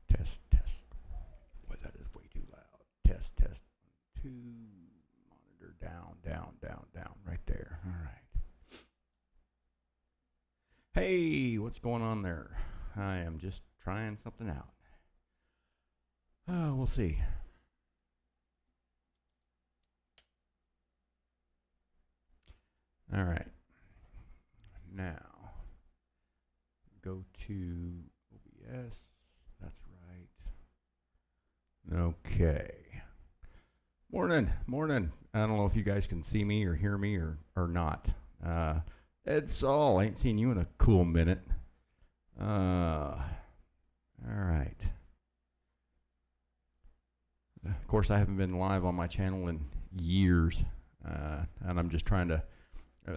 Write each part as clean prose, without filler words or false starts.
Test, test. Boy, that is way too loud. Test, test. Two. Monitor down, down, down, down. Right there. All right. Hey, what's going on there? I am just trying something out. We'll see. All right. Now, go to OBS. That's right. Okay. Morning, morning. I don't know if you guys can see me or hear me or not. Ed Saul, I ain't seen you in a cool minute. All right. Of course, I haven't been live on my channel in years, and I'm just trying to.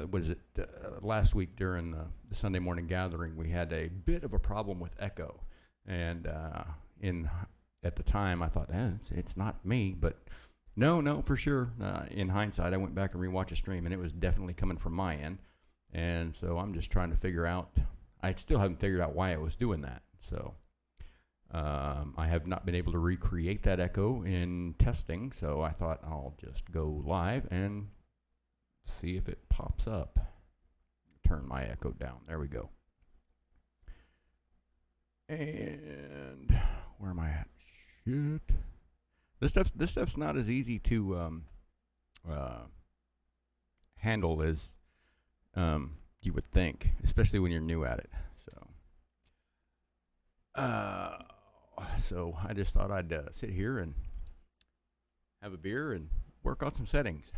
What is it? Last week during the Sunday morning gathering, we had a bit of a problem with echo, and at the time I thought, it's not me, but no, for sure. In hindsight, I went back and rewatched a stream, and it was definitely coming from my end, and so I'm just trying to figure out. I still haven't figured out why it was doing that. So I have not been able to recreate that echo in testing, so I thought I'll just go live and see if it pops up. Turn my echo down. There we go. And where am I at? Shit. This stuff's not as easy to handle as you would think, especially when you're new at it. So I just thought I'd sit here and have a beer and work on some settings.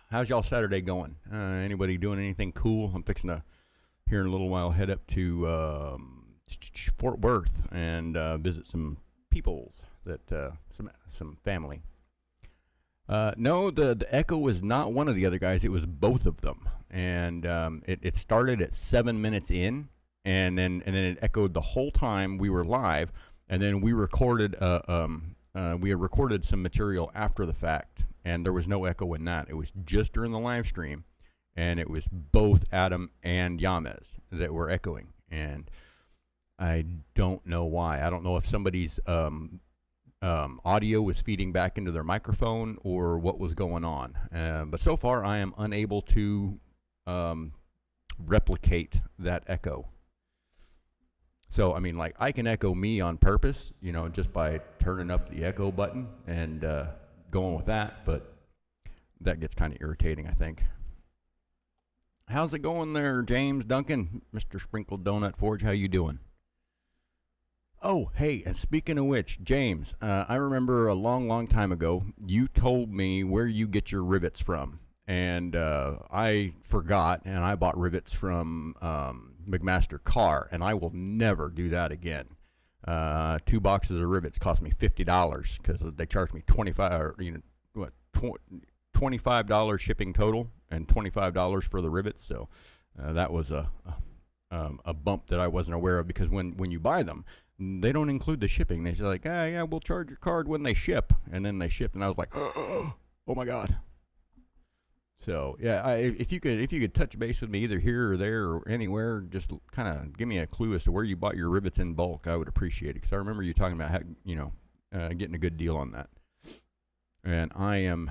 How's y'all Saturday going? Anybody doing anything cool? I'm fixing to, here in a little while, head up to Fort Worth and visit some peoples, some family. No, the echo was not one of the other guys. It was both of them, and it started at 7 minutes in, and then it echoed the whole time we were live, and then we recorded recorded some material after the fact, and there was no echo in that. It was just during the live stream, and it was both Adam and Yamez that were echoing, and I don't know why. I don't know if somebody's audio was feeding back into their microphone or what was going on. But so far, I am unable to replicate that echo. So, I mean, like, I can echo me on purpose, just by turning up the echo button and going with that, but that gets kind of irritating, I think. How's it going there, James Duncan, Mr. Sprinkled Donut Forge? How you doing? Oh, hey, and speaking of which, James, I remember a long time ago, you told me where you get your rivets from, and I forgot, and I bought rivets from McMaster Carr, and I will never do that again. 2 boxes of rivets cost me $50 because they charged me $25 shipping total and $25 for the rivets. So that was a bump that I wasn't aware of, because when you buy them, they don't include the shipping. They say like, yeah, we'll charge your card when they ship, and then they ship, and I was like, oh my god. So yeah, if you could touch base with me either here or there or anywhere, just kind of give me a clue as to where you bought your rivets in bulk. I would appreciate it, because I remember you talking about getting a good deal on that, and I am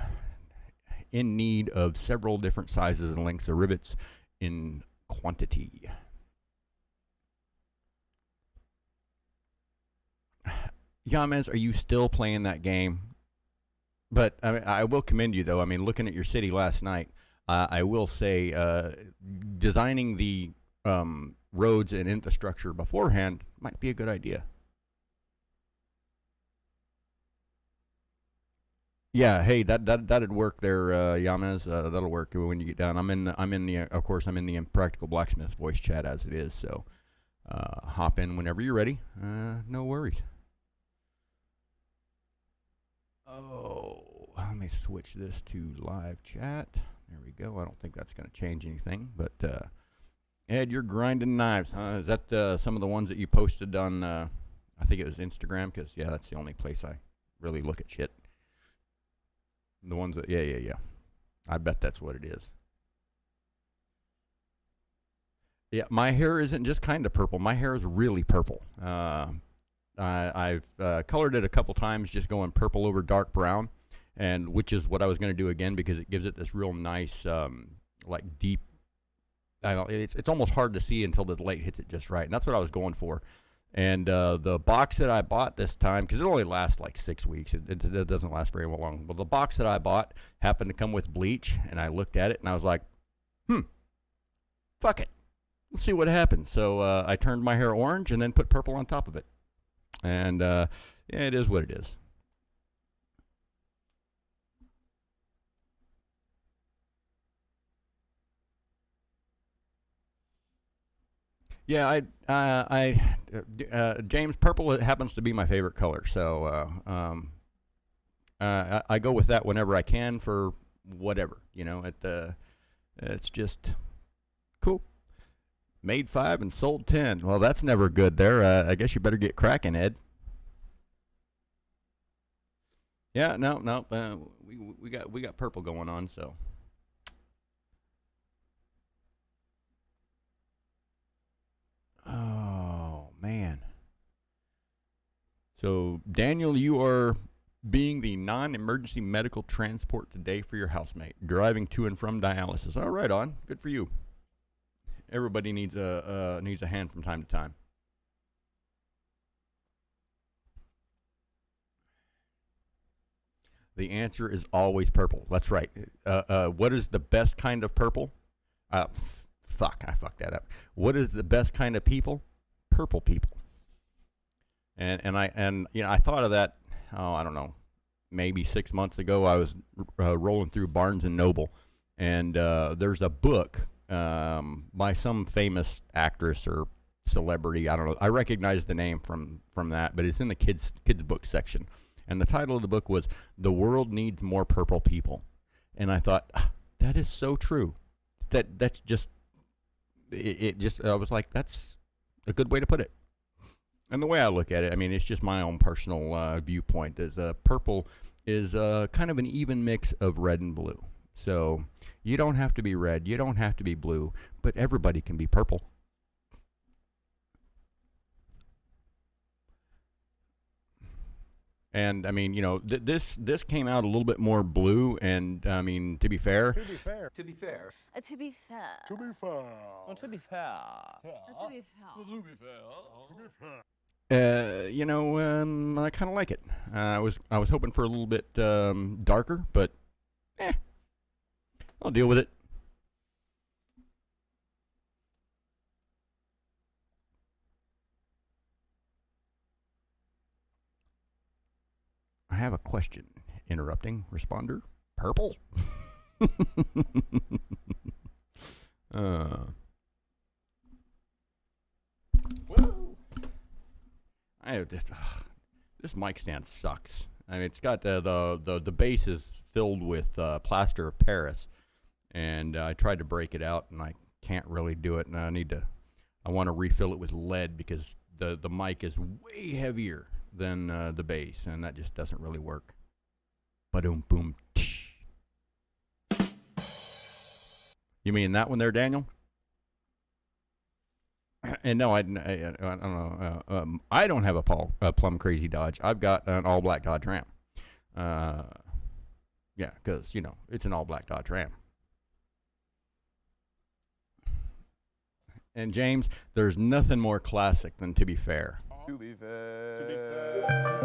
in need of several different sizes and lengths of rivets in quantity. Yamez, are you still playing that game? But I will commend you, though. I mean, looking at your city last night, I will say designing the roads and infrastructure beforehand might be a good idea. Yeah, hey, that'd work there, Yamez. That'll work when you get down. I'm in the of course I'm in the Impractical Blacksmith voice chat as it is. So hop in whenever you're ready. No worries. Oh, let me switch this to live chat. There we go. I don't think that's going to change anything, but Ed, you're grinding knives, huh? Is that some of the ones that you posted on, I think it was Instagram? Because, yeah, that's the only place I really look at shit. The ones that, yeah. I bet that's what it is. Yeah, my hair isn't just kind of purple. My hair is really purple. I've colored it a couple times, just going purple over dark brown, and which is what I was going to do again because it gives it this real nice, like deep. I don't. It's almost hard to see until the light hits it just right, and that's what I was going for. And the box that I bought this time, because it only lasts like 6 weeks, it doesn't last very long. Well, the box that I bought happened to come with bleach, and I looked at it and I was like, fuck it. Let's see what happens. So I turned my hair orange and then put purple on top of it. And yeah, it is what it is. Yeah, James, purple happens to be my favorite color. So I go with that whenever I can for whatever. It's just cool. Made 5 and sold 10. Well, that's never good there. I guess you better get cracking, Ed. Yeah, no. We got purple going on, so. Oh, man. So, Daniel, you are being the non-emergency medical transport today for your housemate, driving to and from dialysis. All right, on. Good for you. Everybody needs a hand from time to time. The answer is always purple. That's right. What is the best kind of purple? Fuck, I fucked that up. What is the best kind of people? Purple people. And I thought of that. Oh, I don't know. Maybe 6 months ago, I was rolling through Barnes and Noble, and there's a book by some famous actress or celebrity. I don't know. I recognize the name from that, but it's in the kids book section. And the title of the book was "The World Needs More Purple People." And I thought, that is so true. That's just it. Just I was like, that's a good way to put it. And the way I look at it, I mean, it's just my own personal viewpoint. Is purple is kind of an even mix of red and blue. So you don't have to be red, you don't have to be blue, but everybody can be purple. And I mean, this came out a little bit more blue, and I mean, to be fair, To be fair. To be fair. To be fair. To be fair. To be fair. To be fair. I kind of like it. I was hoping for a little bit darker, but I'll deal with it. I have a question. Interrupting responder. Purple. Whoa. This mic stand sucks. I mean, it's got the base is filled with plaster of Paris, and I tried to break it out, and I can't really do it. And I want to refill it with lead because the mic is way heavier than the base, and that just doesn't really work. Ba-doom boom. Tsh. You mean that one there, Daniel? And no, I don't know. I don't have a plum crazy Dodge. I've got an all black Dodge Ram. Yeah, because it's an all black Dodge Ram. And James, there's nothing more classic than To Be Fair. To be fair. To be fair.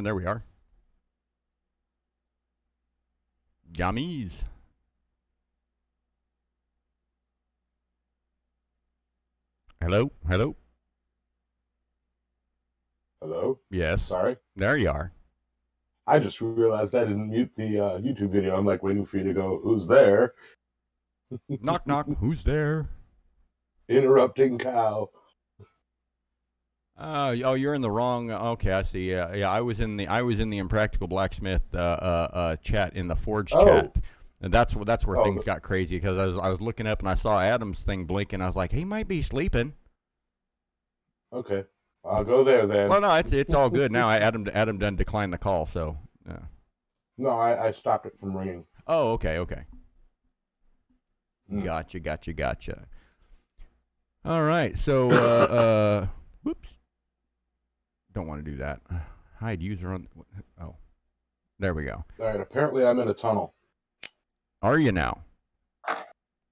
There we are. Yummies. Hello? Hello? Hello? Yes. Sorry. There you are. I just realized I didn't mute the YouTube video. I'm like waiting for you to go, who's there? Knock, knock. Who's there? Interrupting cow. Oh, you're in the wrong. Okay, I see. Yeah, yeah. I was in the Impractical Blacksmith chat in the Forge Oh, chat, and that's where oh, things got crazy because I was looking up and I saw Adam's thing blinking. I was like, he might be sleeping. okay. I'll go there then. Well, no, it's all good now. Adam done declined the call, so. No, I stopped it from ringing. Oh, okay. Mm. Gotcha. All right, so whoops, don't want to do that. Hide user on. Oh, there we go. All right. Apparently, I'm in a tunnel. Are you now?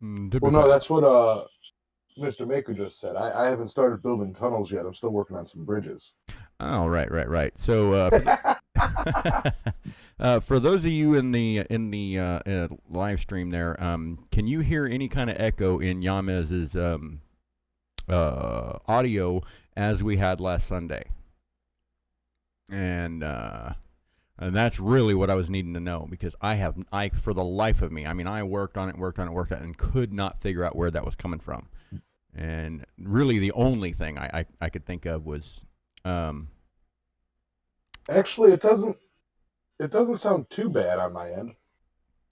Well, no, that's what Mr. Maker just said. I haven't started building tunnels yet. I'm still working on some bridges. Oh, right. So for those of you in the live stream there, can you hear any kind of echo in Yamez's audio as we had last Sunday? And that's really what I was needing to know because I for the life of me, I mean, I worked on it, and could not figure out where that was coming from. And really, the only thing I could think of was, Actually, it doesn't sound too bad on my end.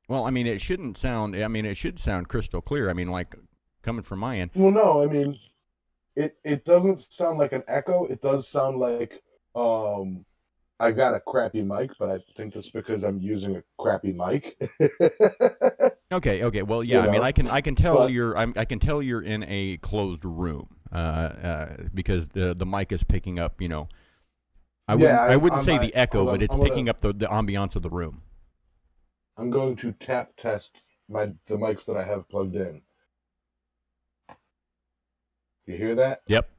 well, I mean, it shouldn't sound. I mean, it should sound crystal clear. I mean, like coming from my end. Well, no, I mean, it doesn't sound like an echo. It does sound like I got a crappy mic, but I think that's because I'm using a crappy mic. Okay. Well, yeah. You I mean, know, I can tell but- I can tell you're in a closed room, because the mic is picking up. You know, I wouldn't say the echo, but it's picking up the ambiance of the room. I'm going to tap test the mics that I have plugged in. You hear that? Yep.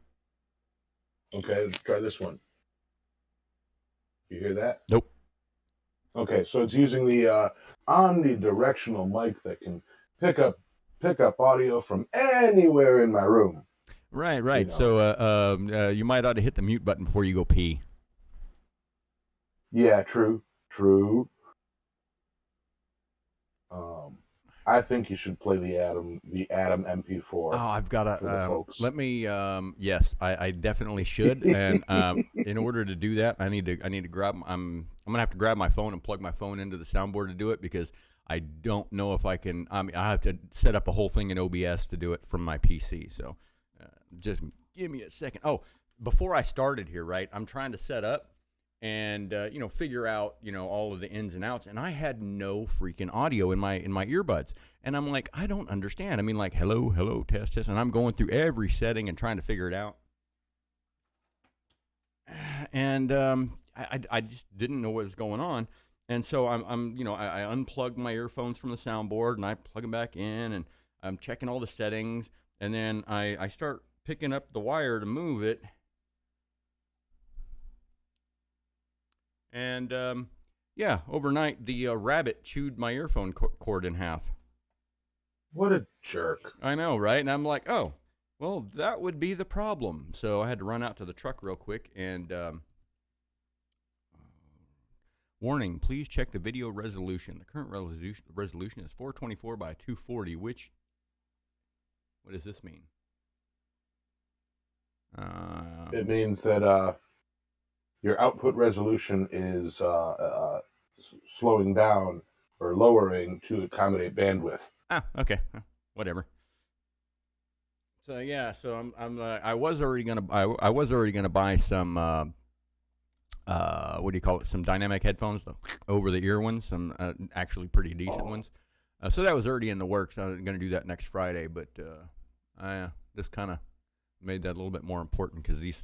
Okay, let's try this one. You hear that? Nope. Okay, so it's using the omnidirectional mic that can pick up audio from anywhere in my room. Right. You know. So you might ought to hit the mute button before you go pee. Yeah, true. I think you should play the Atom MP4. Oh, I've got for the to. folks. Let me. Yes, I definitely should. And in order to do that, I need to grab. I'm gonna have to grab my phone and plug my phone into the soundboard to do it because I don't know if I can. I mean, I have to set up a whole thing in OBS to do it from my PC. So just give me a second. Oh, before I started here, right? I'm trying to set up and figure out all of the ins and outs, and I had no freaking audio in my earbuds, and I'm like, I don't understand. I mean, like, hello, test, and I'm going through every setting and trying to figure it out, and I just didn't know what was going on, and so I unplugged my earphones from the soundboard and I plug them back in, and I'm checking all the settings, and then I start picking up the wire to move it. And, overnight, the rabbit chewed my earphone cord in half. What a jerk. I know, right? And I'm like, oh, well, that would be the problem. So I had to run out to the truck real quick and, warning, please check the video resolution. The current resolution is 424 by 240, what does this mean? It means that your output resolution is slowing down or lowering to accommodate bandwidth. Okay, whatever. So yeah, so I was already gonna buy some what do you call it? Some dynamic headphones, the over the ear ones, some actually pretty decent ones. So that was already in the works. I was gonna do that next Friday, but I this kind of made that a little bit more important because these.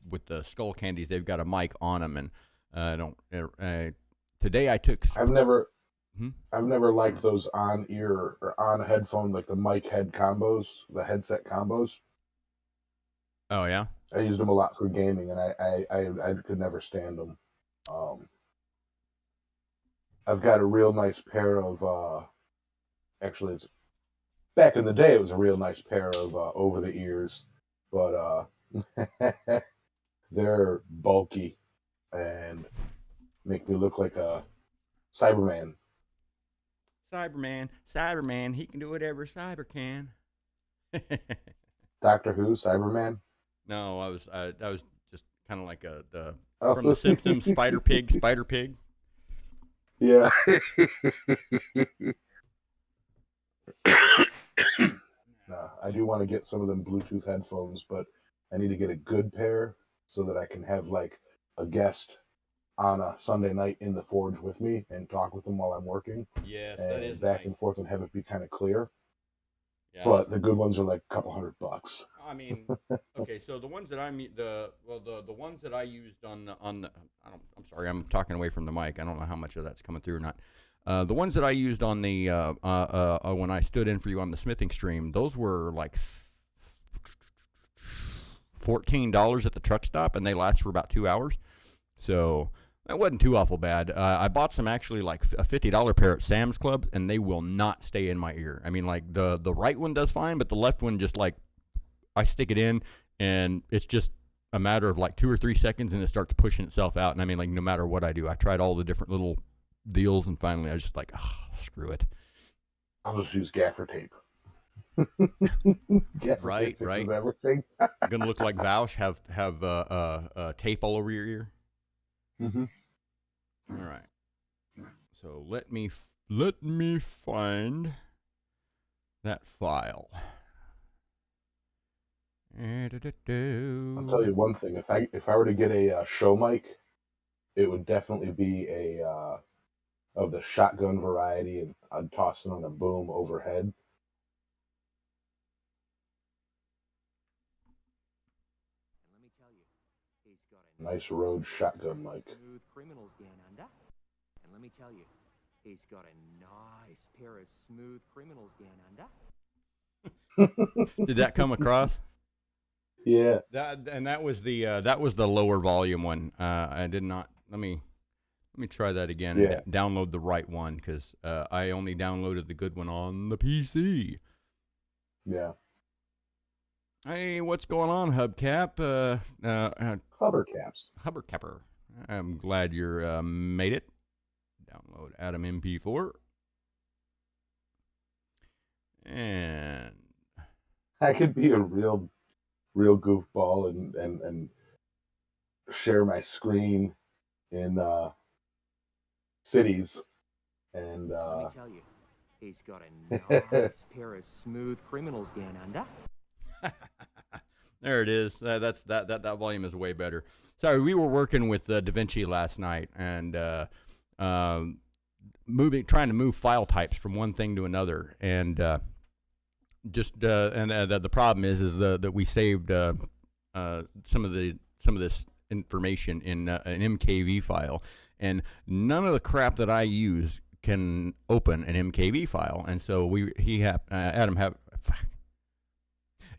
With the Skull Candies, they've got a mic on them, and I don't. Today I took. I've never liked those on ear or on headphone, like the mic head combos, the headset combos. Oh yeah. I used them a lot for gaming, and I could never stand them. I've got a real nice pair of. Actually, it's back in the day. It was a real nice pair of over the ears, but. They're bulky and make me look like a Cyberman. Cyberman, he can do whatever Cyber can. Doctor Who, Cyberman? No, I was just kind of like the Oh. from the Simpsons, Spider Pig, Spider Pig. Yeah. Nah, I do want to get some of them Bluetooth headphones, but I need to get a good pair so that I can have like a guest on a Sunday night in the forge with me and talk with them while I'm working, Yes, that is and back nice. and forth, and have it be kind of clear. Yeah. But the good ones are like a couple $100. I mean, okay, so the ones that the ones that I used on the I'm sorry, I'm talking away from the mic. I don't know how much of that's coming through or not. The ones that I used on the when I stood in for you on the smithing stream, those were like $14 at the truck stop, and they last for about 2 hours. So that wasn't too awful bad. I bought some actually like a $50 pair at Sam's Club, and they will not stay in my ear. I mean, like the right one does fine, but the left one just like I stick it in, and it's just a matter of like 2 or 3 seconds, and it starts pushing itself out. And I mean, like no matter what I do, I tried all the different little deals, and finally I was just like, screw it. I'll just use gaffer tape. Gaffer Right, tape right. fixes everything. Gonna look like Vaush, have tape all over your ear. Mm-hmm. All right. So let me find that file. I'll tell you one thing: if I were to get a show mic, it would definitely be a of the shotgun variety, and I'd toss it on a boom overhead. Let me tell you, he's got a Nice Rode shotgun mic. smooth criminals down under. And let me tell you, he's got a nice pair of smooth criminals down under. Did that come across? Yeah. That was the lower volume one. I did not. Let me try that again. Yeah. And download the right one, because I only downloaded the good one on the PC. Yeah. Hey, what's going on, Hubcap? Hover caps. Hubbercapper. I'm glad you're made it. Download Atom MP4. And I could be a real goofball and share my screen in cities, and Let me tell you, he's got a nice pair of smooth criminals down under. there it is. That volume is way better. Sorry, we were working with DaVinci last night, and trying to move file types from one thing to another, and the problem is that we saved some of this information in an MKV file, and none of the crap that I use can open an MKV file, and so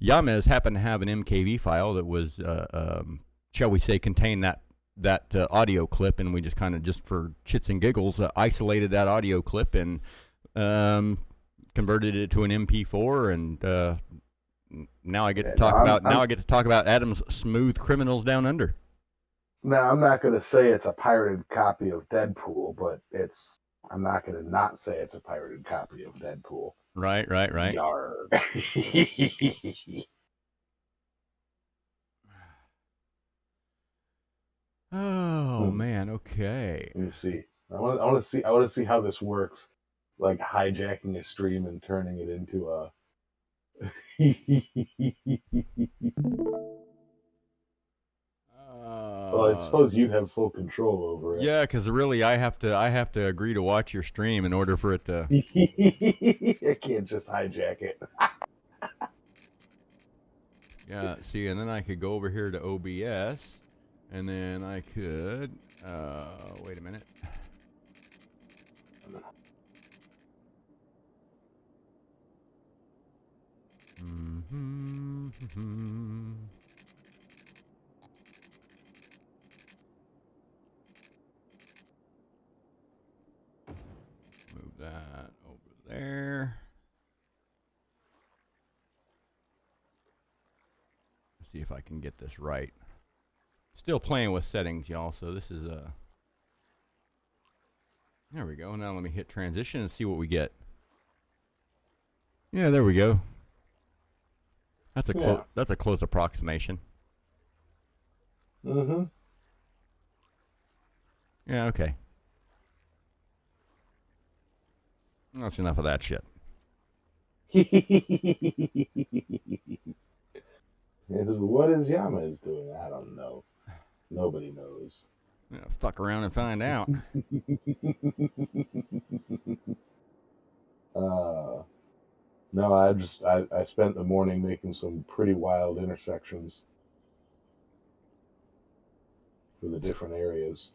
Yamez happened to have an MKV file that was, shall we say, contained that audio clip, and we just kind of, just for chits and giggles, isolated that audio clip and converted it to an MP4, and now I get to talk about Adam's Smooth Criminals Down Under. Now, I'm not going to say it's a pirated copy of Deadpool, but I'm not going to not say it's a pirated copy of Deadpool. Right. Yarg. Oh man, okay. Let me see. I want to see how this works. Like hijacking a stream and turning it into a. Well, I suppose you'd have full control over it. Yeah, because really, I have to agree to watch your stream in order for it to. I can't just hijack it. Yeah, see, and then I could go over here to OBS, and then I could. Wait a minute. Move that over there. Let's see if I can get this right. Still playing with settings, y'all, so this is a... There we go. Now let me hit transition and see what we get. Yeah, there we go. That's a close approximation. Mm-hmm. Yeah, okay. That's enough of that shit. What is Yamaz doing? I don't know. Nobody knows. Yeah, fuck around and find out. No, I spent the morning making some pretty wild intersections for the different areas.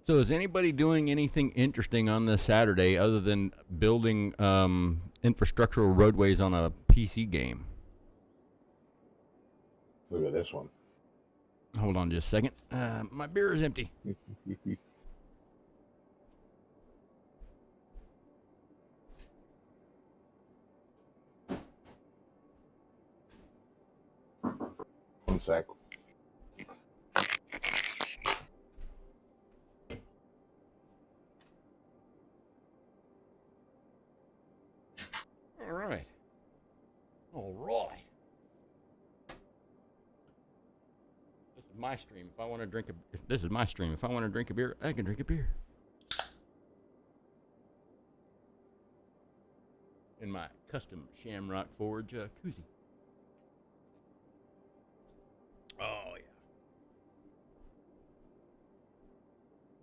So is anybody doing anything interesting on this Saturday other than building infrastructural roadways on a PC game? Look at this one. Hold on just a second. My beer is empty. One sec. All right. All right. This is my stream. If I want to drink if this is my stream, if I want to drink a beer, I can drink a beer. In my custom Shamrock Forge koozie. Oh yeah.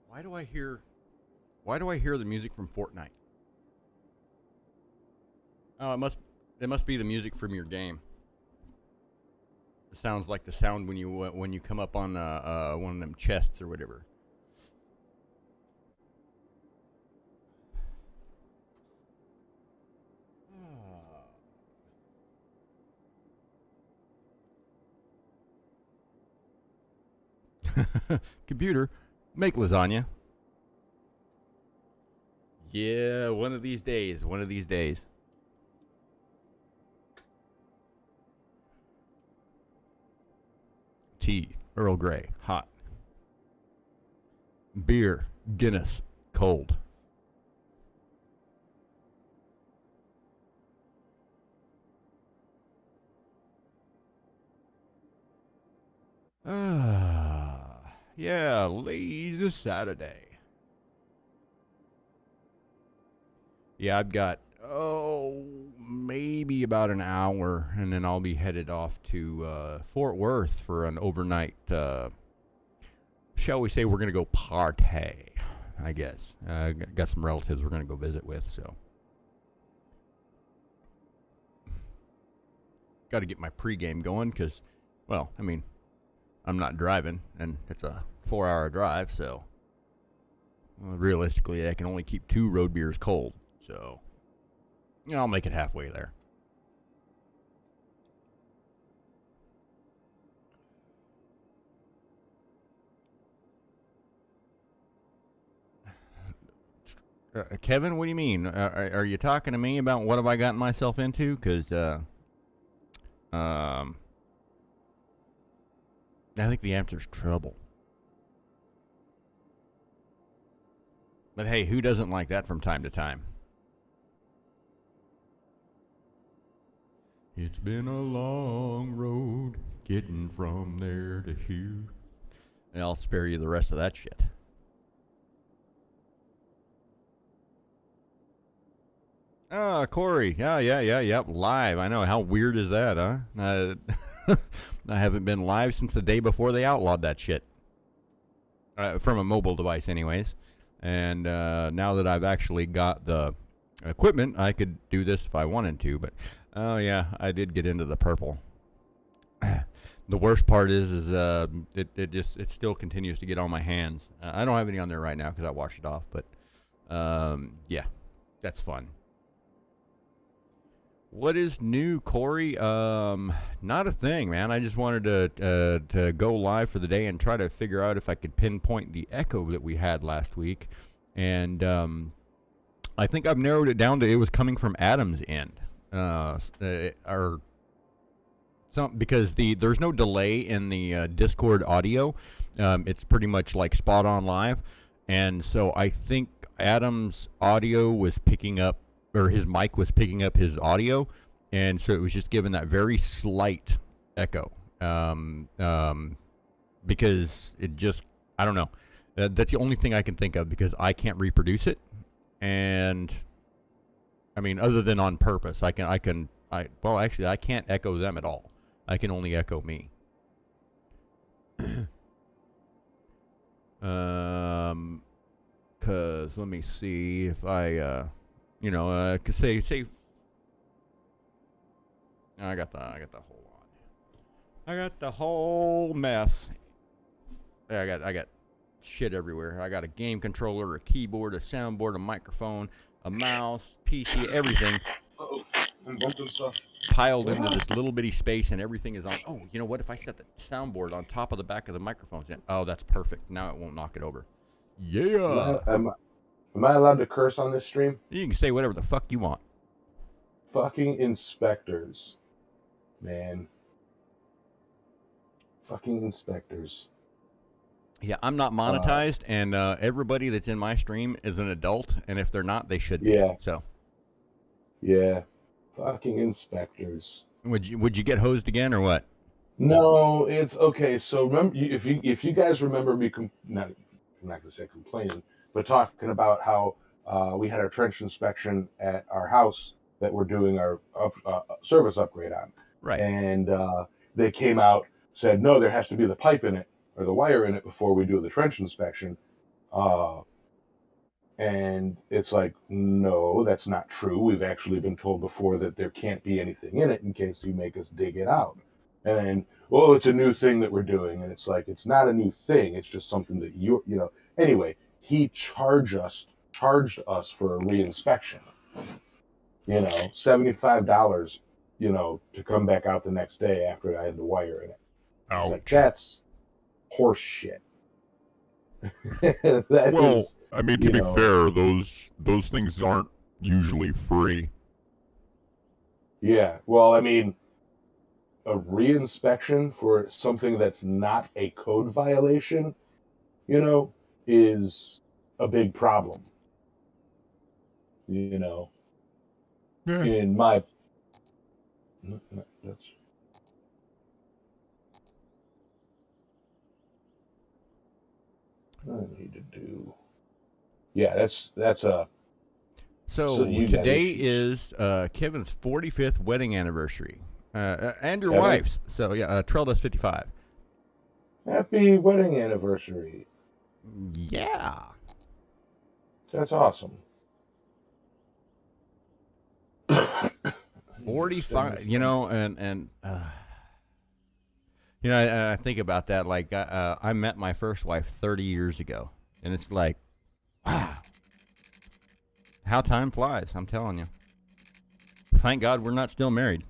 Why do I hear the music from Fortnite? Oh, it must be the music from your game. It sounds like the sound when you come up on one of them chests or whatever. Computer, make lasagna. Yeah, one of these days. One of these days. Tea, Earl Grey, hot. Beer, Guinness, cold. Yeah, lazy Saturday. Yeah, I've got, maybe about an hour, and then I'll be headed off to Fort Worth for an overnight, shall we say we're going to go partay, I guess. Got some relatives we're going to go visit with, so. Got to get my pregame going because, well, I mean, I'm not driving, and it's a 4-hour drive, so realistically, I can only keep 2 road beers cold. So, I'll make it halfway there. Kevin, what do you mean? Are you talking to me about what have I gotten myself into? Because, I think the answer's trouble. But hey, who doesn't like that from time to time? It's been a long road getting from there to here. And I'll spare you the rest of that shit. Corey. Yeah. Live. I know. How weird is that, huh? I haven't been live since the day before they outlawed that shit. From a mobile device, anyways. And now that I've actually got the equipment, I could do this if I wanted to. But, oh, yeah, I did get into the purple. The worst part is it still continues to get on my hands. I don't have any on there right now because I washed it off. But, yeah, that's fun. What is new, Corey? Not a thing, man. I just wanted to go live for the day and try to figure out if I could pinpoint the echo that we had last week. And I think I've narrowed it down to it was coming from Adam's end. Because there's no delay in the Discord audio. It's pretty much like spot on live. And so I think Adam's audio was picking up, or his mic was picking up his audio, and so it was just giving that very slight echo. because it just, I don't know. That's the only thing I can think of because I can't reproduce it. And I mean, other than on purpose, well, actually, I can't echo them at all. I can only echo me. Cause let me see if I, cause say, I got the whole lot. I got the whole mess. I got shit everywhere. I got a game controller, a keyboard, a soundboard, a microphone, a mouse, PC, everything Uh-oh, I'm bumping stuff. piled into this little bitty space, and everything is on. Oh, you know what? If I set the soundboard on top of the back of the microphones, oh, that's perfect. Now it won't knock it over. Yeah. Am I allowed to curse on this stream? You can say whatever the fuck you want. Fucking inspectors, man. Fucking inspectors. Yeah, I'm not monetized, and everybody that's in my stream is an adult, and if they're not, they should be. Yeah. So, Yeah, fucking inspectors. would you get hosed again or what? No, it's okay. So remember, if you guys remember me, I'm not gonna say complaining, but talking about how we had our trench inspection at our house that we're doing our service upgrade on, Right. and they came out, said no, there has to be the pipe in it or the wire in it before we do the trench inspection. And it's like, no, that's not true. We've actually been told before that there can't be anything in it in case you make us dig it out. And then, oh, it's a new thing that we're doing. And it's like, it's not a new thing. It's just something that anyway, he charged us for a reinspection, $75, to come back out the next day after I had the wire in it. Ouch. It's like, that's horse shit. I mean, to be fair, those things aren't usually free. Yeah, well, I mean, a reinspection for something that's not a code violation, is a big problem. Yeah. In my, that's. I need to do. Yeah, that's a. So you guys today issues. is Kevin's 45th wedding anniversary, and your Kevin? wife's. So yeah, Trellis 55. Happy wedding anniversary. Yeah. That's awesome. 45. I think about that. Like I met my first wife 30 years ago, and it's like, wow, how time flies. I'm telling you. Thank God we're not still married.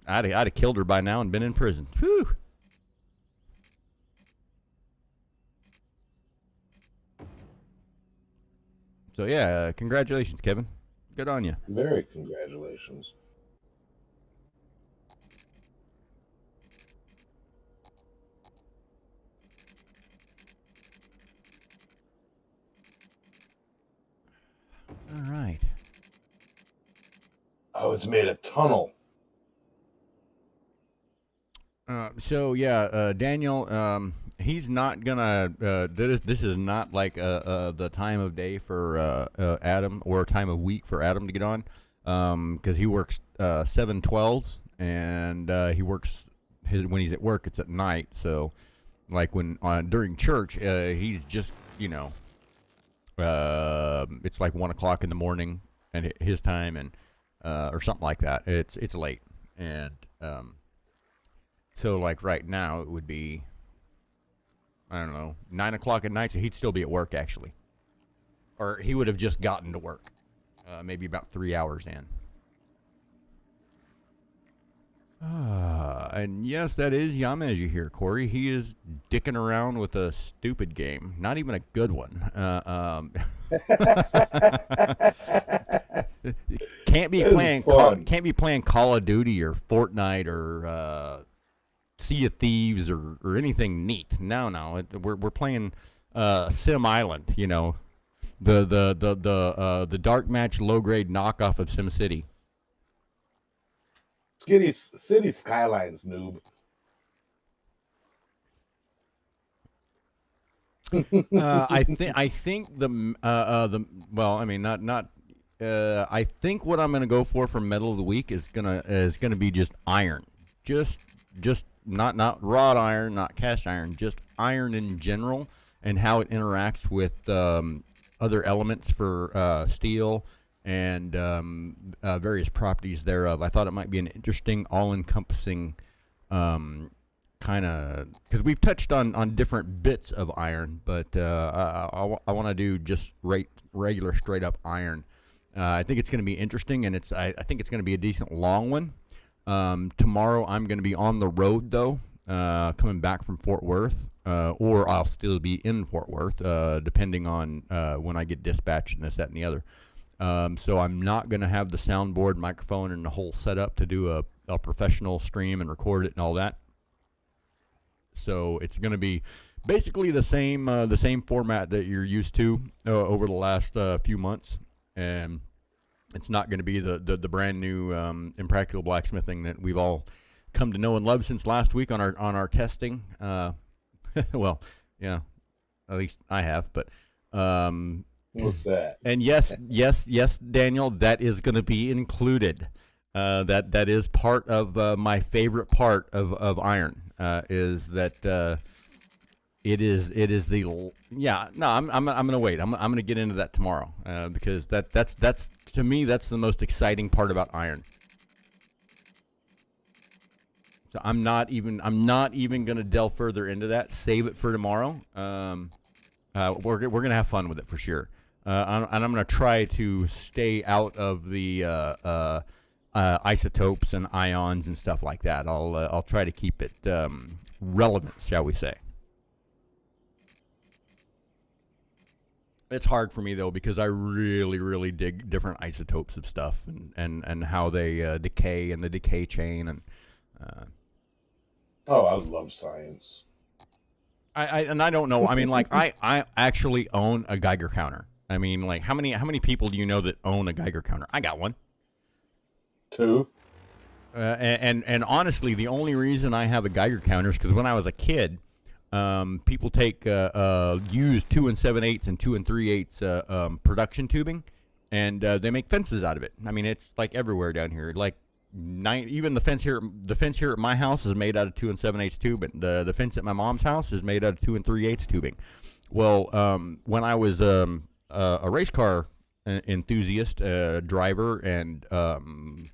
I'd have killed her by now and been in prison. Whew. So yeah, congratulations, Kevin. Good on you. Very congratulations. All right. Oh, it's made a tunnel. Daniel, he's not gonna. This is not like the time of day for Adam or time of week for Adam to get on, because he works 7/12s, and he works when he's at work, it's at night. So, like when during church, he's just it's like 1 o'clock in the morning and his time, and or something like that. It's late, and so like right now it would be, I don't know, 9 o'clock at night. So he'd still be at work actually, or he would have just gotten to work, maybe about 3 hours in. And yes, that is Yamez you hear, Corey. He is dicking around with a stupid game. Not even a good one. Can't be playing Call of Duty or Fortnite or Sea of Thieves or anything neat. No. We're playing Sim Island. The dark match low grade knockoff of Sim City. City Skylines, noob. I think the well, I mean, not. I think what I'm gonna go for metal of the week is gonna be just iron, just not wrought iron, not cast iron, just iron in general, and how it interacts with other elements for steel and various properties thereof. I thought it might be an interesting, all-encompassing kind of, because we've touched on different bits of iron, but I want to do just regular straight up iron. I think it's going to be interesting, and I think it's going to be a decent long one. Tomorrow I'm going to be on the road though, coming back from Fort Worth, or I'll still be in Fort Worth, depending on when I get dispatched and this, that, and the other. So I'm not going to have the soundboard, microphone, and the whole setup to do a professional stream and record it and all that. So it's going to be basically the same format that you're used to over the last few months, and it's not going to be the brand new Impractical Blacksmithing that we've all come to know and love since last week on our testing. Well, yeah, at least I have, but What's that? and yes, Daniel, that is going to be included. That is part of my favorite part of iron. Is that it is the yeah, no, I'm gonna wait. I'm gonna get into that tomorrow, because that's to me that's the most exciting part about iron. So I'm not even gonna delve further into that. Save it for tomorrow. We're gonna have fun with it for sure. And I'm gonna try to stay out of the isotopes and ions and stuff like that. I'll try to keep it relevant, shall we say. It's hard for me though, because I really dig different isotopes of stuff and how they decay and the decay chain and Oh, I love science. I don't know. I mean, like I actually own a Geiger counter. I mean, like how many people do you know that own a Geiger counter? I got one. 2. And honestly, the only reason I have a Geiger counter is because when I was a kid, people take used 2 7/8 and 2 3/8 production tubing, and they make fences out of it. I mean, it's like everywhere down here. Like even the fence here at my house is made out of 2 7/8 tube, and the fence at my mom's house is made out of 2 3/8 tubing. Well, when I was a race car enthusiast, driver, and own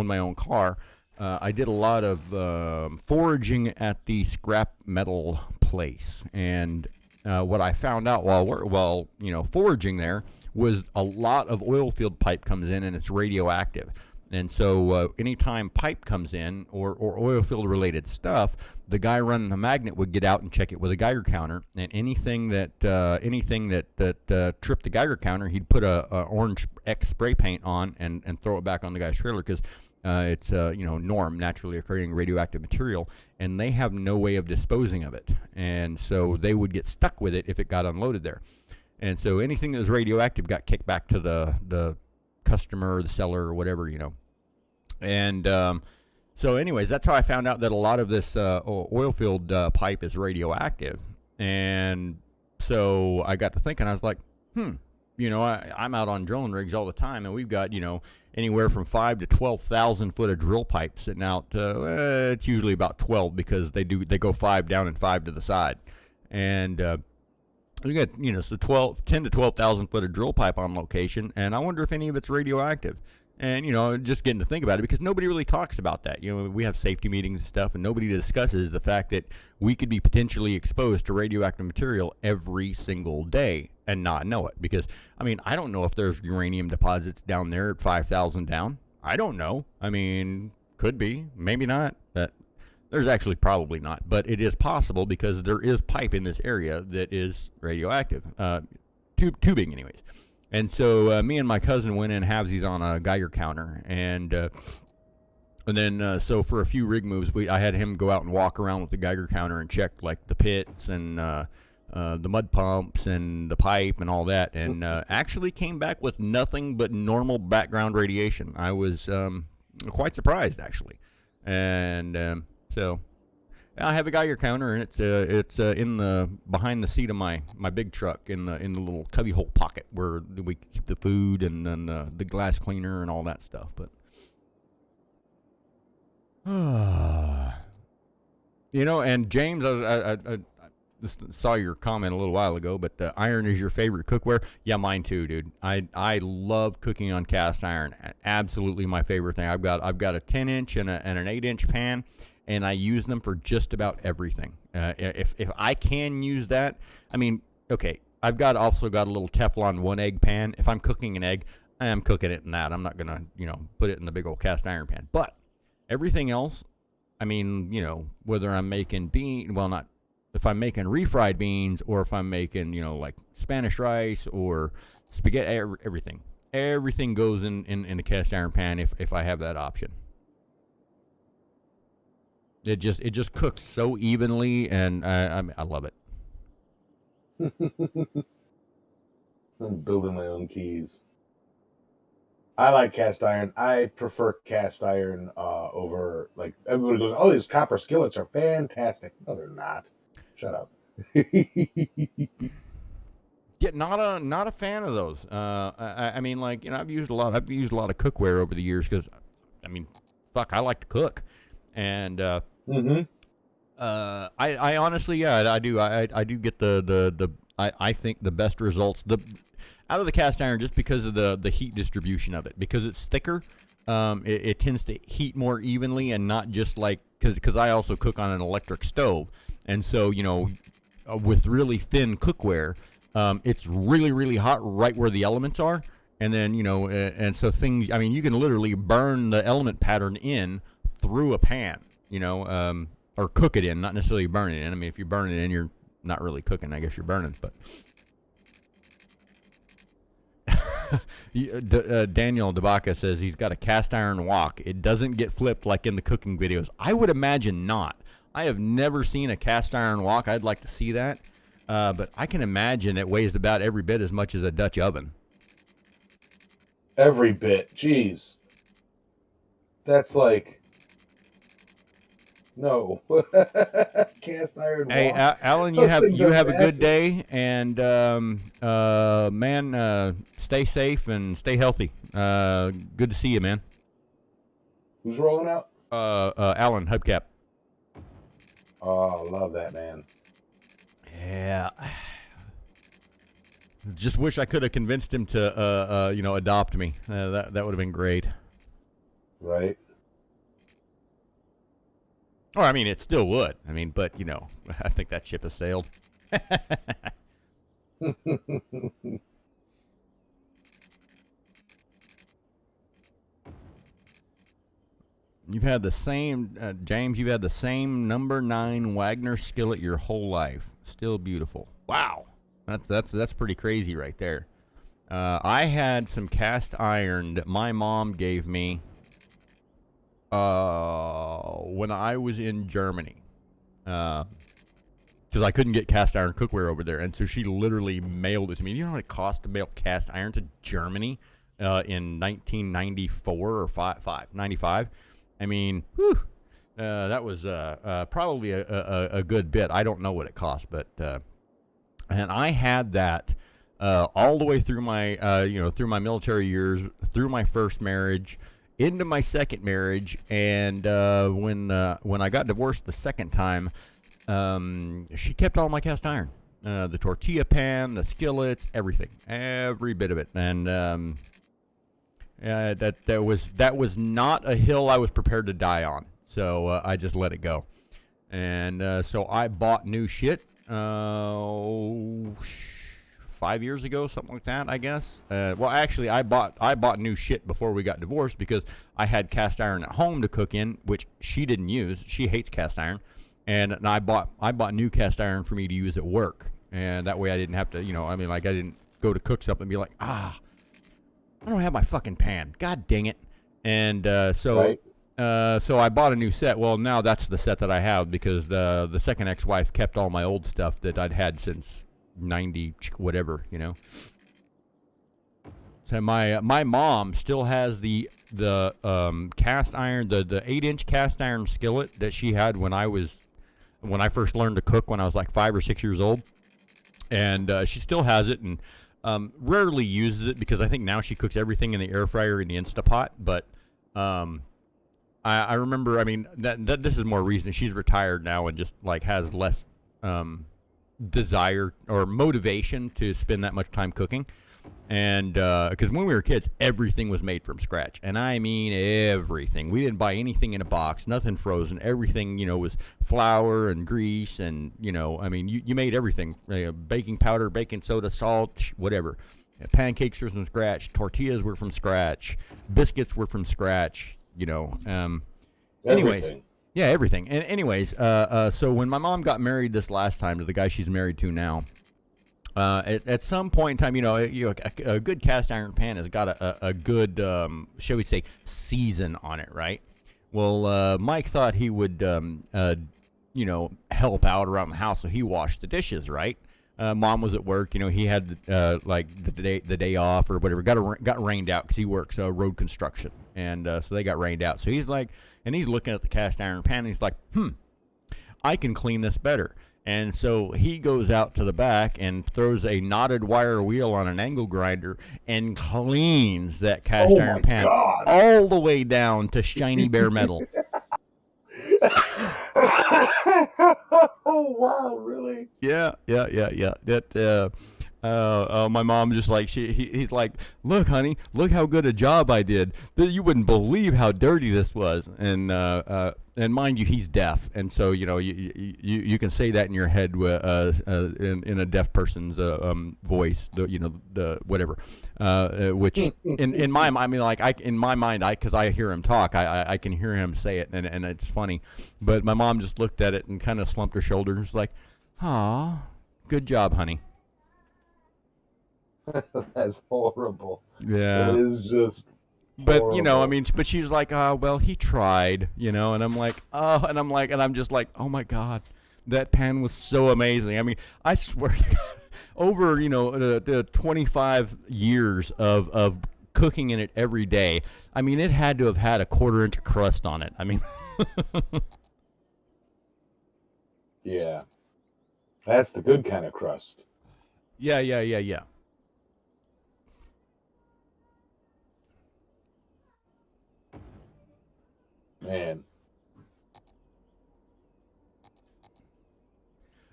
my own car, I did a lot of foraging at the scrap metal place, and what I found out while foraging there was a lot of oil field pipe comes in and it's radioactive. And so anytime pipe comes in or oil field related stuff, the guy running the magnet would get out and check it with a Geiger counter, and anything that tripped the Geiger counter, he'd put a orange X spray paint on and throw it back on the guy's trailer, because it's NORM, naturally occurring radioactive material, and they have no way of disposing of it, and so they would get stuck with it if it got unloaded there. And so anything that was radioactive got kicked back to the customer or the seller or whatever, and so anyways, that's how I found out that a lot of this oil field pipe is radioactive. And so I got to thinking, I was like, I'm out on drilling rigs all the time, and we've got anywhere from 5 to 12,000 foot of drill pipe sitting out. It's usually about 12, because they go 5 down and 5 to the side, and we got, so 10 to 12,000 foot of drill pipe on location, and I wonder if any of it's radioactive. And, just getting to think about it, because nobody really talks about that. We have safety meetings and stuff, and nobody discusses the fact that we could be potentially exposed to radioactive material every single day and not know it. Because, I mean, I don't know if there's uranium deposits down there at 5,000 down. I don't know. I mean, could be, maybe not. There's actually probably not, but it is possible, because there is pipe in this area that is radioactive, tubing anyways. And so me and my cousin went in halvesies on a Geiger counter, and then so for a few rig moves, I had him go out and walk around with the Geiger counter and check like the pits and the mud pumps and the pipe and all that, and actually came back with nothing but normal background radiation. I was quite surprised, actually. And so I have a Geiger counter, and it's in the behind the seat of my big truck in the little cubby hole pocket where we keep the food and then the glass cleaner and all that stuff. But and James, I just saw your comment a little while ago, but iron is your favorite cookware. Yeah, mine too, dude. I love cooking on cast iron. Absolutely my favorite thing. I've got a 10-inch and an 8-inch pan, and I use them for just about everything. If I can use that, I mean, okay, I've also got a little Teflon 1-egg pan. If I'm cooking an egg, I am cooking it in that. I'm not gonna put it in the big old cast iron pan. But everything else, I mean, whether I'm making if I'm making refried beans or if I'm making, like Spanish rice or spaghetti, everything goes in the cast iron pan if I have that option. It just cooks so evenly, and I love it. I'm building my own keys. I like cast iron. I prefer cast iron over, like, everybody goes, oh, these copper skillets are fantastic. No, they're not. Shut up. Yeah, not a fan of those. I mean, like, I've used a lot of cookware over the years because, I mean, fuck, I like to cook, and I honestly, yeah, I do. I do get I think the best results out of the cast iron just because of the heat distribution of it, because it's thicker. It tends to heat more evenly and not just like because I also cook on an electric stove. And so, with really thin cookware, it's really, really hot right where the elements are. And then, and so things, I mean, you can literally burn the element pattern in through a pan, or cook it in, not necessarily burn it in. I mean, if you burn it in, you're not really cooking. I guess you're burning, but. Daniel DeBaca says he's got a cast iron wok. It doesn't get flipped like in the cooking videos. I would imagine not. I have never seen a cast iron wok. I'd like to see that. But I can imagine it weighs about every bit as much as a Dutch oven. Every bit. Jeez. That's like... No. Cast iron wok. Hey, Alan, you have a good day. And, man, stay safe and stay healthy. Good to see you, man. Who's rolling out? Alan, Hubcap. Oh, love that, man. Yeah. Just wish I could have convinced him to, adopt me. That would have been great. Right. Or, I mean, it still would. I mean, but, I think that ship has sailed. You've had the same, James, you've had the same number 9 Wagner skillet your whole life. Still beautiful. Wow. That's pretty crazy right there. I had some cast iron that my mom gave me when I was in Germany. Because I couldn't get cast iron cookware over there. And so she literally mailed it to me. You know what it cost to mail cast iron to Germany in 1994 or 95? I mean, whew, that was probably a good bit. I don't know what it cost, but and I had that all the way through my through my military years, through my first marriage, into my second marriage, and when I got divorced the second time, she kept all my cast iron, the tortilla pan, the skillets, everything, every bit of it, and. That was not a hill I was prepared to die on, so I just let it go, and so I bought new shit 5 years ago, something like that, I guess. Well, actually, I bought new shit before we got divorced because I had cast iron at home to cook in, which she didn't use. She hates cast iron, and I bought new cast iron for me to use at work, and that way I didn't have to, I didn't go to cook something and be like, I don't have my fucking pan. God dang it. And so I bought a new set. Well, now that's the set that I have because the second ex-wife kept all my old stuff that I'd had since 90 whatever, So my mom still has the cast iron, the 8-inch cast iron skillet that she had when I was when I first learned to cook when I was like 5 or 6 years old, and she still has it and rarely uses it because I think now she cooks everything in the air fryer and the Instapot. But I remember, I mean, that this is more recent. She's retired now and just like has less desire or motivation to spend that much time cooking. And because when we were kids, everything was made from scratch, and I mean everything. We didn't buy anything in a box, nothing frozen. Everything, was flour and grease, and I mean, you made everything: baking powder, baking soda, salt, whatever. Pancakes were from scratch, tortillas were from scratch, biscuits were from scratch. Anyways, Everything. yeah, everything. And anyways, so when my mom got married this last time to the guy she's married to now. At some point in time, a good cast iron pan has got a good, shall we say, season on it, right? Well, Mike thought he would, help out around the house, so he washed the dishes, right? Mom was at work, he had like the day off or whatever. Got rained out because he works road construction, and so they got rained out. So he's like, and he's looking at the cast iron pan, and he's like, I can clean this better. And so he goes out to the back and throws a knotted wire wheel on an angle grinder and cleans that cast iron pan all the way down to shiny bare metal. Oh wow, really? Yeah. That my mom just like he's like, look, honey, look how good a job I did. You wouldn't believe how dirty this was. And mind you, he's deaf, and so you can say that in your head in a deaf person's voice, the whatever, which in my mind, I mean, like in my mind, because I hear him talk, I can hear him say it, and it's funny. But my mom just looked at it and kind of slumped her shoulders, like, "Aw, good job, honey." That's horrible. Yeah. It is just. But horrible. I mean, but she's like, well, he tried, and I'm like, and I'm just like, oh my God, that pan was so amazing. I mean, I swear to God, over the 25 years of cooking in it every day, I mean, it had to have had a 1/4 inch of crust on it. I mean, yeah, that's the good kind of crust. yeah. Man.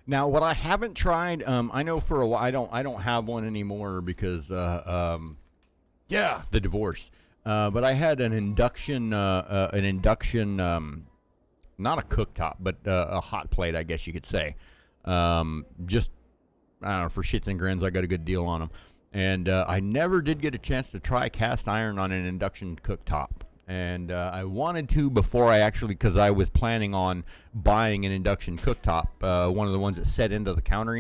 Now, what I haven't tried, I know for a while I don't have one anymore because, the divorce. But I had an induction, not a cooktop, but a hot plate, I guess you could say. Just, I don't know, for shits and grins, I got a good deal on them. And I never did get a chance to try cast iron on an induction cooktop. And I wanted to before I actually, because I was planning on buying an induction cooktop, one of the ones that set into the counter,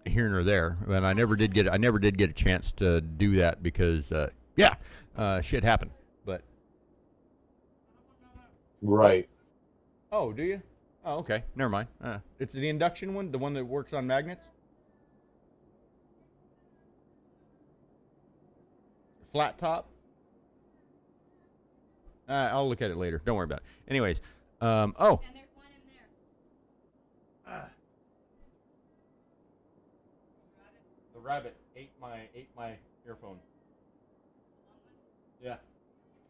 here or there. And I never did get a chance to do that because, shit happened. But Right. oh, do you? Oh, okay, never mind. It's the induction one, the one that works on magnets. Flat top. I'll look at it later. Don't worry about it. Anyways, And there's one in there. The rabbit ate my earphone. Yeah,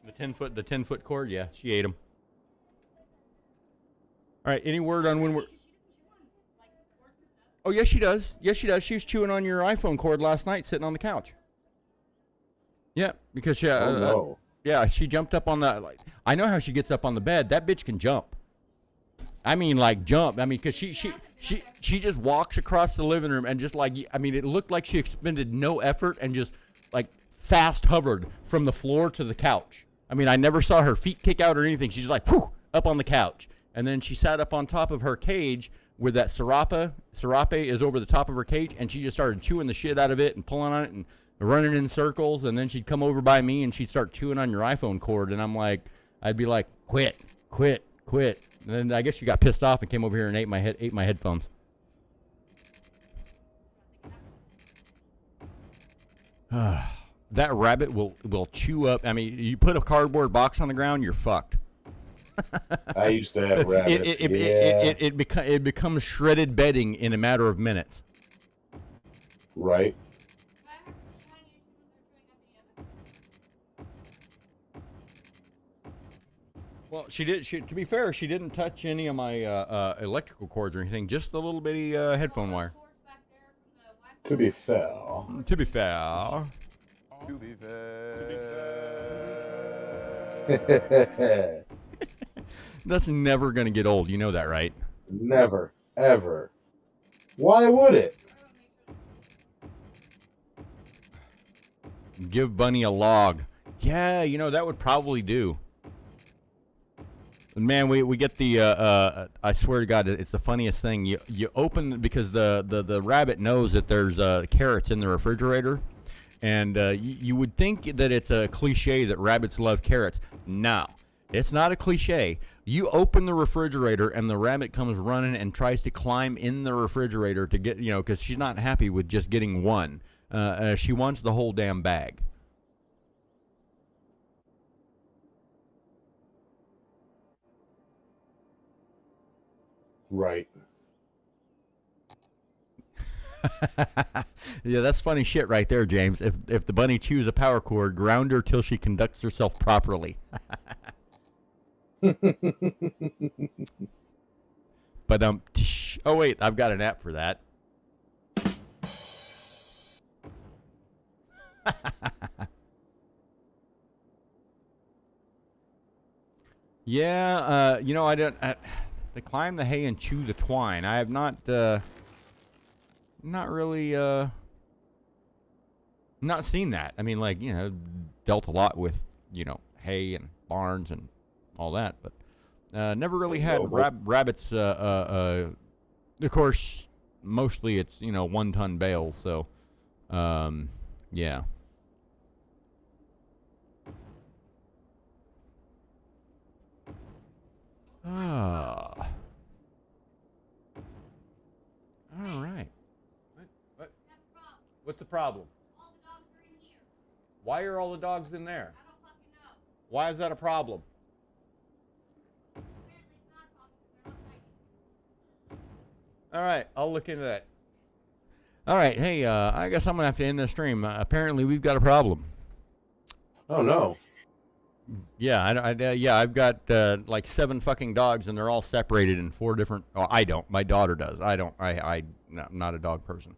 the 10-foot cord. Yeah, she ate them. All right. Any word on when we're? Oh, yes, she does. Yes, she does. She was chewing on your iPhone cord last night, sitting on the couch. Yeah, because she. Oh no. Yeah, she jumped up on the. Like, I know how she gets up on the bed. That bitch can jump. I mean, like jump. I mean, because she just walks across the living room and just like, I mean, it looked like she expended no effort and just like fast hovered from the floor to the couch. I mean, I never saw her feet kick out or anything. She's just like, whew, up on the couch. And then she sat up on top of her cage where that serape is over the top of her cage, and she just started chewing the shit out of it and pulling on it and running in circles. And then she'd come over by me and she'd start chewing on your iPhone cord. And I'd be like, quit. And then I guess she got pissed off and came over here and ate my headphones. That rabbit will chew up. I mean, you put a cardboard box on the ground, you're fucked. I used to have rabbits. It becomes shredded bedding in a matter of minutes. Right. Well, she did. To be fair, she didn't touch any of my electrical cords or anything. Just the little bitty headphone wire. To be fair. To be fair. To be fair. That's never gonna get old. You know that, right? Never, ever. Why would it? Give Bunny a log. Yeah, you know that would probably do. Man, we get the I swear to God, it's the funniest thing. You open because the rabbit knows that there's carrots in the refrigerator, and you would think that it's a cliche that rabbits love carrots. No, it's not a cliche. You open the refrigerator and the rabbit comes running and tries to climb in the refrigerator to get, because she's not happy with just getting one. She wants the whole damn bag. Right. Yeah, that's funny shit right there, James. If the bunny chews a power cord, ground her till she conducts herself properly. But oh wait, I've got an app for that. Yeah, I don't. They climb the hay and chew the twine. I have not really not seen that. I mean, dealt a lot with hay and barns and all that, but never really had rabbits. Of course, mostly it's 1-ton bales. So, yeah. Ah. All right. What? What's the problem? All the dogs are in here. Why are all the dogs in there? I don't fucking know. Why is that a problem? Apparently it's not a problem because they're not fighting. All right, I'll look into that. All right, hey, I guess I'm gonna have to end this stream. Apparently, we've got a problem. Oh no. Yeah, I've got like 7 fucking dogs, and they're all separated in 4 different. Oh, I don't. My daughter does. I don't. I'm not a dog person,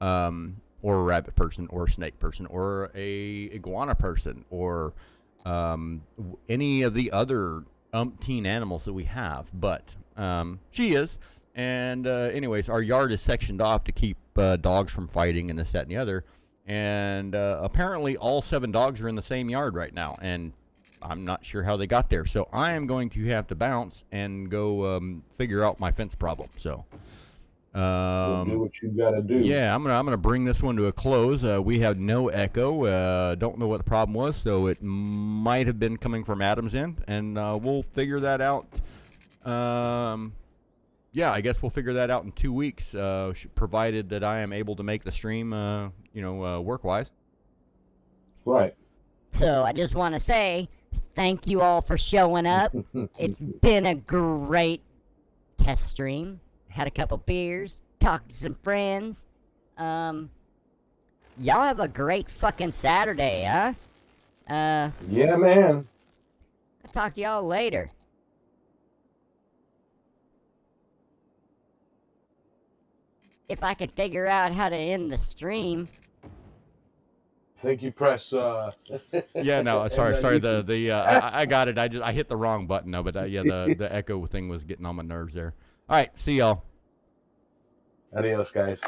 or a rabbit person, or a snake person, or a iguana person, or any of the other umpteen animals that we have. But she is. And anyways, our yard is sectioned off to keep dogs from fighting and this, that, and the other. And apparently, all 7 dogs are in the same yard right now, and I'm not sure how they got there, so I am going to have to bounce and go figure out my fence problem. So, do what you gotta do. Yeah, I'm gonna bring this one to a close. We have no echo. Don't know what the problem was, so it might have been coming from Adam's end, and we'll figure that out. Yeah, I guess we'll figure that out in 2 weeks, provided that I am able to make the stream, work-wise. Right. So I just want to say thank you all for showing up. It's been a great test stream. Had a couple beers, talked to some friends. Y'all have a great fucking Saturday, huh? Yeah, man. I'll talk to y'all later. If I can figure out how to end the stream. I think you press. Yeah, no, sorry. I got it. I hit the wrong button, though. But yeah, the echo thing was getting on my nerves there. All right, see y'all. Adios, guys.